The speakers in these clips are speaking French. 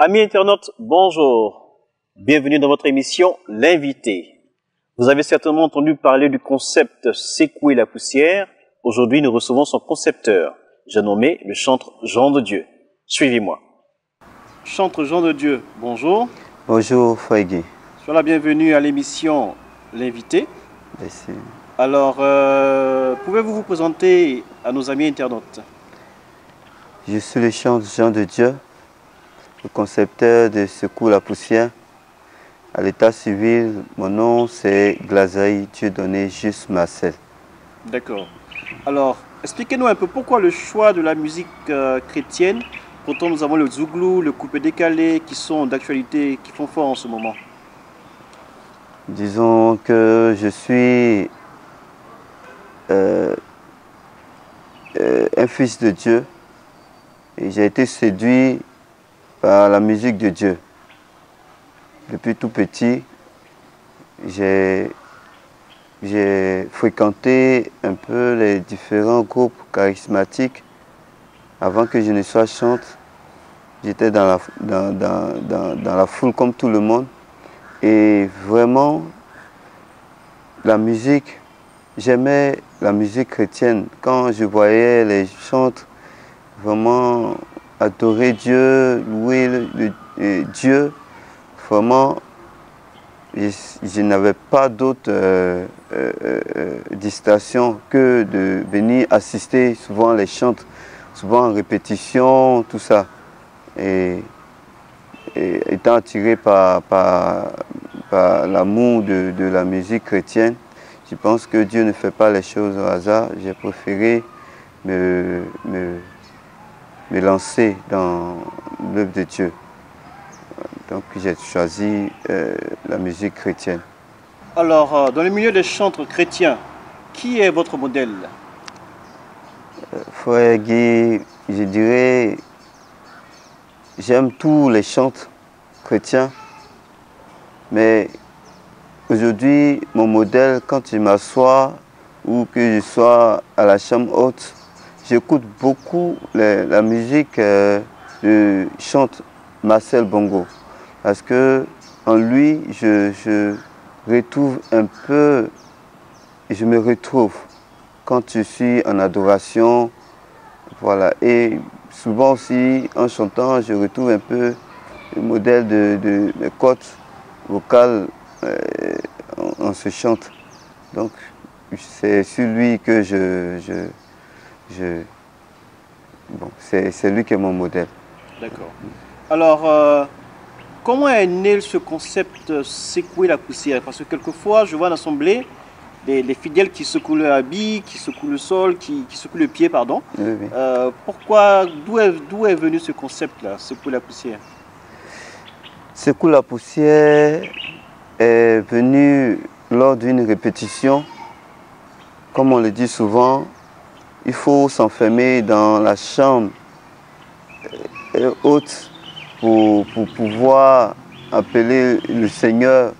Amis internautes, bonjour. Bienvenue dans votre émission L'invité. Vous avez certainement entendu parler du concept Secouer la poussière. Aujourd'hui, nous recevons son concepteur. J'ai nommé le chantre Jean de Dieu. Suivez-moi. Chantre Jean de Dieu, bonjour. Bonjour Fréguy. Sois la bienvenue à l'émission L'invité. Merci. Alors, pouvez-vous vous présenter à nos amis internautes? Je suis le chantre Jean de Dieu, le concepteur de Secouer la poussière. À l'état civil, mon nom c'est Glazaï Dieudonné Juste Marcel. D'accord. Alors, expliquez-nous un peu pourquoi le choix de la musique chrétienne. Pourtant, nous avons le zouglou, le coupé décalé qui sont d'actualité, qui font fort en ce moment. Disons que je suis un fils de Dieu et j'ai été séduit par la musique de Dieu. Depuis tout petit, j'ai fréquenté un peu les différents groupes charismatiques. Avant que je ne sois chantre, j'étais dans la foule comme tout le monde. Et vraiment, la musique, j'aimais la musique chrétienne. Quand je voyais les chantres vraiment adorer Dieu, louer Dieu, vraiment, je n'avais pas d'autre distraction que de venir assister souvent les chantres, souvent en répétition, tout ça. Et étant attiré par l'amour de la musique chrétienne, je pense que Dieu ne fait pas les choses au hasard. J'ai préféré me lancer dans l'œuvre de Dieu. Donc j'ai choisi la musique chrétienne. Alors, dans le milieu des chantres chrétiens, qui est votre modèle? Frère Guy, je dirais, j'aime tous les chantres chrétiens, mais aujourd'hui, mon modèle, quand je m'assois ou que je sois à la chambre haute, j'écoute beaucoup la musique de chante Marcel Bongo. Parce que en lui, je retrouve un peu, je me retrouve quand je suis en adoration. Voilà. Et souvent aussi, en chantant, je retrouve un peu le modèle de mes cordes vocales en se chante. Donc, c'est sur lui que bon, c'est lui qui est mon modèle. D'accord. Alors, comment est né ce concept secouer la poussière? Parce que quelquefois, je vois en assemblée des fidèles qui secouent le habit, qui secouent le sol, qui secouent le pied, pardon. Oui, oui. Pourquoi, d'où est venu ce concept-là, secouer la poussière? Secouer la poussière est venu lors d'une répétition. Comme on le dit souvent, il faut s'enfermer dans la chambre haute pour pouvoir appeler le Seigneur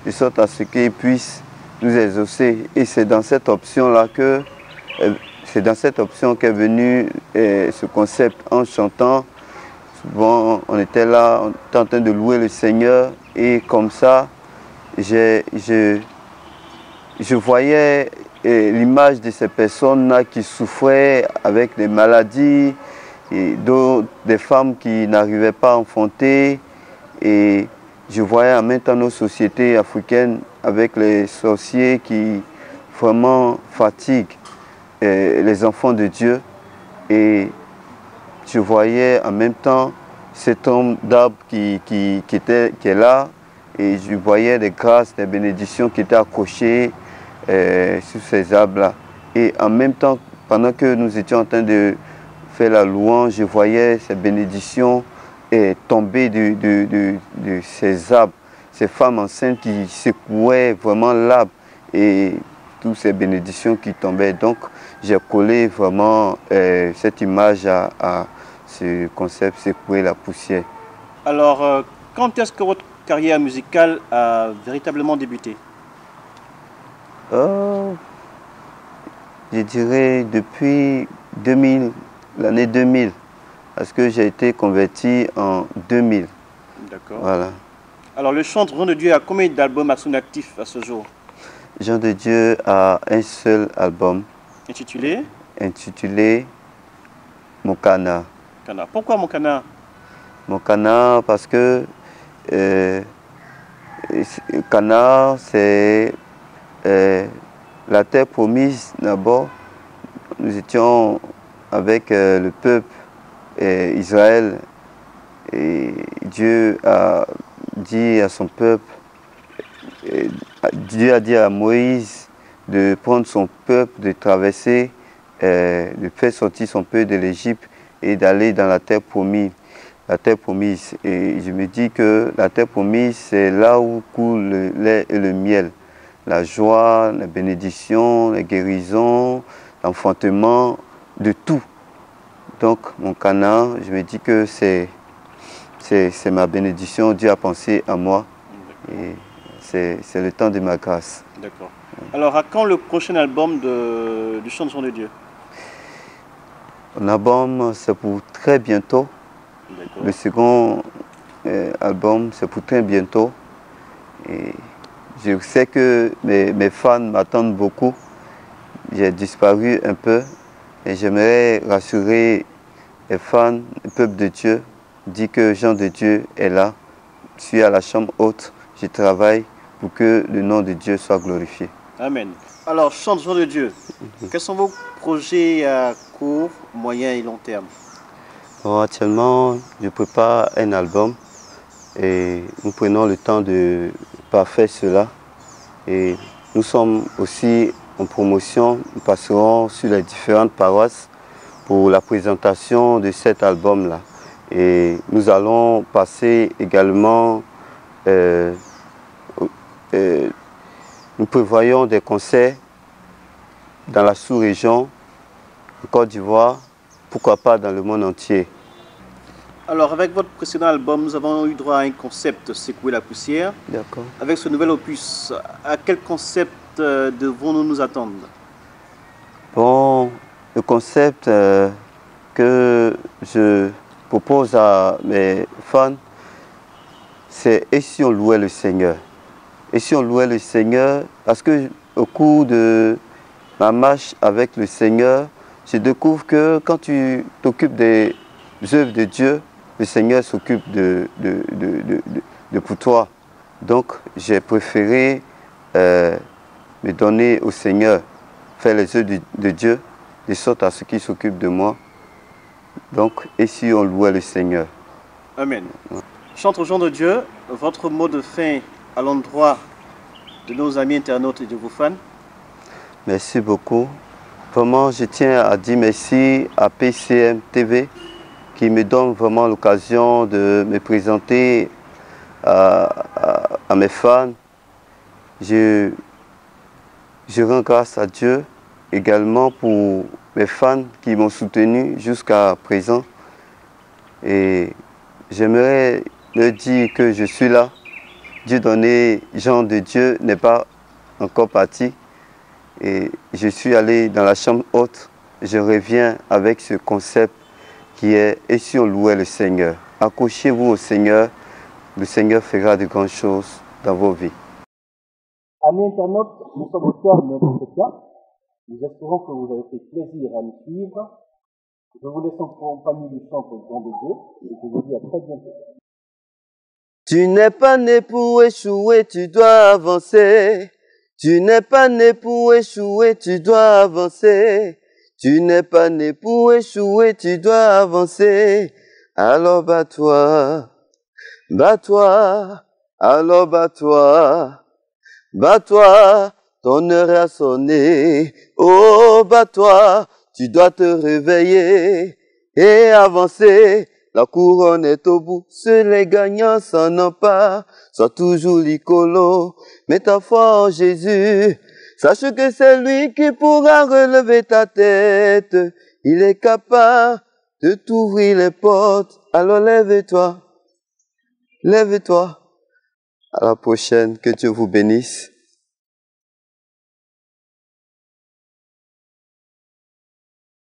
de sorte à ce qu'il puisse nous exaucer. Et c'est dans cette option-là qu'est venu ce concept en chantant. Souvent, on était là, on était en train de louer le Seigneur et comme ça, je voyais l'image de ces personnes-là qui souffraient avec des maladies, et des femmes qui n'arrivaient pas à enfanter. Et je voyais en même temps nos sociétés africaines avec les sorciers qui vraiment fatiguent les enfants de Dieu. Et je voyais en même temps cet homme d'arbre qui est là. Et je voyais des grâces, des bénédictions qui étaient accrochées sur ces arbres-là. Et en même temps, pendant que nous étions en train de faire la louange, je voyais ces bénédictions tomber de ces arbres, ces femmes enceintes qui secouaient vraiment l'arbre et toutes ces bénédictions qui tombaient. Donc j'ai collé vraiment cette image à ce concept secouer la poussière. Alors, quand est-ce que votre carrière musicale a véritablement débuté? Je dirais depuis 2000, l'année 2000, parce que j'ai été converti en 2000. D'accord. Voilà. Alors, le chantre Jean de Dieu a combien d'albums à son actif à ce jour? Jean de Dieu a un seul album Intitulé intitulé Mokana. Cana. Pourquoi mon canard? Mokana parce que Cana, c'est la terre promise d'abord. Nous étions avec le peuple Israël et Dieu a dit à son peuple, Dieu a dit à Moïse de prendre son peuple, de traverser, de faire sortir son peuple de l'Égypte et d'aller dans la terre promise. La terre promise. Et je me dis que la terre promise, c'est là où coule le lait et le miel. La joie, la bénédiction, la guérison, l'enfantement, de tout. Donc, mon Canaan, je me dis que c'est ma bénédiction. Dieu a pensé à moi. Et c'est le temps de ma grâce. D'accord. Alors, à quand le prochain album du chant de Jean de Dieu? Mon album, c'est pour très bientôt. Le second album, c'est pour très bientôt. Et je sais que mes fans m'attendent beaucoup. J'ai disparu un peu et j'aimerais rassurer les fans, le peuple de Dieu, dire que Jean de Dieu est là. Je suis à la chambre haute, je travaille pour que le nom de Dieu soit glorifié. Amen. Alors, chant de Jean de Dieu, quels sont vos projets à court, moyen et long terme? Bon, actuellement, je prépare un album et nous prenons le temps de parfaire cela. Et nous sommes aussi en promotion, nous passerons sur les différentes paroisses pour la présentation de cet album-là. Et nous allons passer également, nous prévoyons des concerts dans la sous-région, en Côte d'Ivoire, pourquoi pas dans le monde entier. Alors, avec votre précédent album, nous avons eu droit à un concept, Secouer la poussière. D'accord. Avec ce nouvel opus, à quel concept devons-nous nous attendre? Bon, le concept que je propose à mes fans, c'est « Et si on louait le Seigneur ?» Et si on louait le Seigneur, parce que au cours de ma marche avec le Seigneur, je découvre que quand tu t'occupes des œuvres de Dieu, le Seigneur s'occupe de pour toi. Donc, j'ai préféré me donner au Seigneur, faire les œuvres de Dieu, de sorte à ce qu'il s'occupe de moi. Donc, et si on louait le Seigneur? Amen. Chantre Jean de Dieu, votre mot de fin à l'endroit de nos amis internautes et de vos fans? Merci beaucoup. Vraiment, je tiens à dire merci à PCM TV qui me donne vraiment l'occasion de me présenter à mes fans. Je rends grâce à Dieu également pour mes fans qui m'ont soutenu jusqu'à présent. Et j'aimerais leur dire que je suis là. Dieu donné, Jean de Dieu n'est pas encore parti. Et je suis allé dans la chambre haute. Je reviens avec ce concept qui est « Et si on louait le Seigneur ?» Accrochez-vous au Seigneur, le Seigneur fera de grandes choses dans vos vies. Amis internautes, nous sommes au terme de notre entretien. Nous espérons que vous avez fait plaisir à nous suivre. Je vous laisse en compagnie du chantre Jean de Dieu et je vous dis à très bientôt. Tu n'es pas né pour échouer, tu dois avancer. Tu n'es pas né pour échouer, tu dois avancer. Tu n'es pas né pour échouer, tu dois avancer. Alors bats-toi, bats-toi, alors bats-toi, bats-toi, ton heure a sonné. Oh, bats-toi, tu dois te réveiller et avancer. La couronne est au bout, seuls les gagnants s'en emparent. Sois toujours l'icolo, mets ta foi en Jésus. Sache que c'est lui qui pourra relever ta tête. Il est capable de t'ouvrir les portes. Alors lève-toi, lève-toi. À la prochaine, que Dieu vous bénisse.